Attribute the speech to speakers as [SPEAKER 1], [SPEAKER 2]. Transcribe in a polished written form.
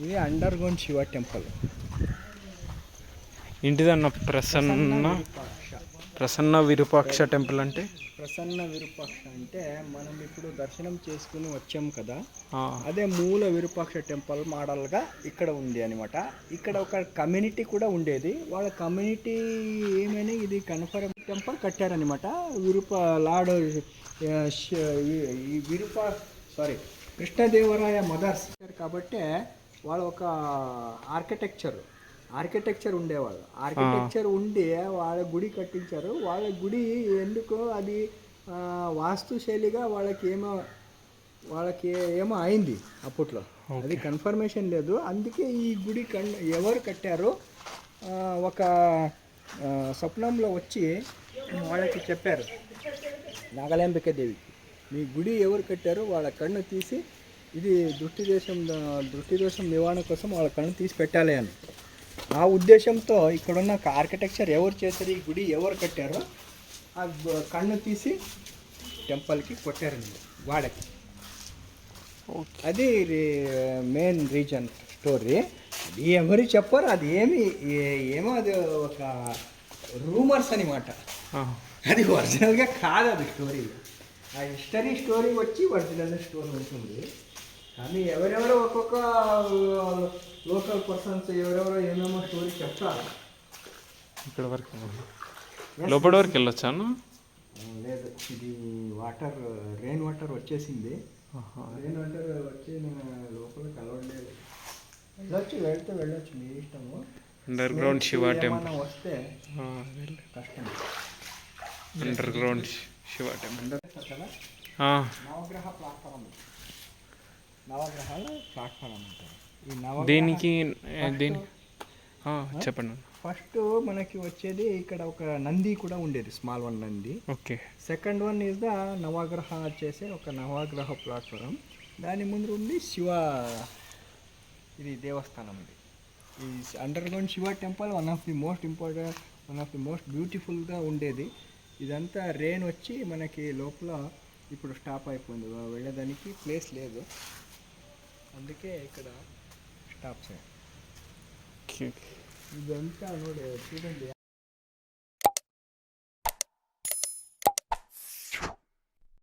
[SPEAKER 1] ఇది underground Shiva temple.
[SPEAKER 2] ఇంటిదన్న Prasanna Virupaksha temple అంటే
[SPEAKER 1] ప్రసన్న విరూపాక్ష అంటే మనం ఇప్పుడు దర్శనం చేసుకుని వచ్చాం కదా, అదే మూల విరూపాక్ష టెంపుల్ మోడల్గా ఇక్కడ ఉంది అనమాట. ఇక్కడ ఒక కమ్యూనిటీ కూడా ఉండేది. వాళ్ళ కమ్యూనిటీ ఏమైనా ఇది కన్ఫర్మ్ టెంపుల్ కట్టారనమాట. లార్డ్ కృష్ణదేవరాయ మదర్స్ కాబట్టి వాళ్ళ ఒక ఆర్కిటెక్చర్ ఉండేవాళ్ళు. ఆర్కిటెక్చర్ ఉండి వాళ్ళ గుడి కట్టించారు. వాళ్ళ గుడి ఎందుకో అది వాస్తుశైలిగా వాళ్ళకి ఏమో అయింది అప్పట్లో. అది కన్ఫర్మేషన్ లేదు. అందుకే ఈ గుడి ఎవరు కట్టారో ఒక స్వప్నంలో వచ్చి వాళ్ళకి చెప్పారు, నాగలాంబిక దేవికి, మీ గుడి ఎవరు కట్టారో వాళ్ళ కన్ను తీసి ఇది దృష్టి దోషం నివారణ కోసం వాళ్ళ కన్ను తీసి పెట్టాలి అని. ఆ ఉద్దేశంతో ఇక్కడున్న ఆర్కిటెక్చర్ ఎవరు చేశారు, ఈ గుడి ఎవరు కట్టారో ఆ కన్ను తీసి టెంపుల్కి కొట్టారండి వాడకి. అది మెయిన్ రీజన్ స్టోరీ. అది ఎవరు చెప్పారు, అది ఏమో అది ఒక రూమర్స్ అనమాట. అది ఒరిజినల్గా కాదు. అది స్టోరీ, ఆ స్టోరీ వచ్చి ఒరిజినల్ స్టోరీ ఉంటుంది. కానీ ఎవరెవరో ఒక్కొక్క లోకల్ పర్సన్స్ ఎవరెవరో ఏమేమో స్టోరీ చెప్తారు.
[SPEAKER 2] ఇక్కడ వరకు లోపల వరకు వెళ్ళొచ్చా?
[SPEAKER 1] లేదు, ఇది రెయిన్ వాటర్ వచ్చేసింది. రెయిన్ వాటర్ వచ్చి లోపల కలవలేదు. వెళ్ళొచ్చు మీ ఇష్టము.
[SPEAKER 2] అండర్ గ్రౌండ్ శివ టెంపుల్
[SPEAKER 1] వస్తే కష్టం.
[SPEAKER 2] అండర్ గ్రౌండ్ శివ టెంపుల్
[SPEAKER 1] నవగ్రహాల ప్లాట్ఫారం అంటారు.
[SPEAKER 2] దీనికి చెప్పండి.
[SPEAKER 1] ఫస్ట్ మనకి వచ్చేది ఇక్కడ ఒక నంది కూడా ఉండేది, small one Nandi.
[SPEAKER 2] Okay.
[SPEAKER 1] Second one is the నవగ్రహ చేసే ఒక నవగ్రహ ప్లాట్ఫారం. దాని ముందు ఉంది శివ ఇది దేవస్థానం. ఇది ఈ under ground Shiva temple one of the most బ్యూటిఫుల్గా ఉండేది. ఇదంతా రెయిన్ వచ్చి మనకి లోపల ఇప్పుడు స్టాప్ అయిపోయింది, వెళ్ళడానికి ప్లేస్ లేదు. అందుకే ఇక్కడ స్టాప్ చేయాలి. ఇదంతా చూడండి.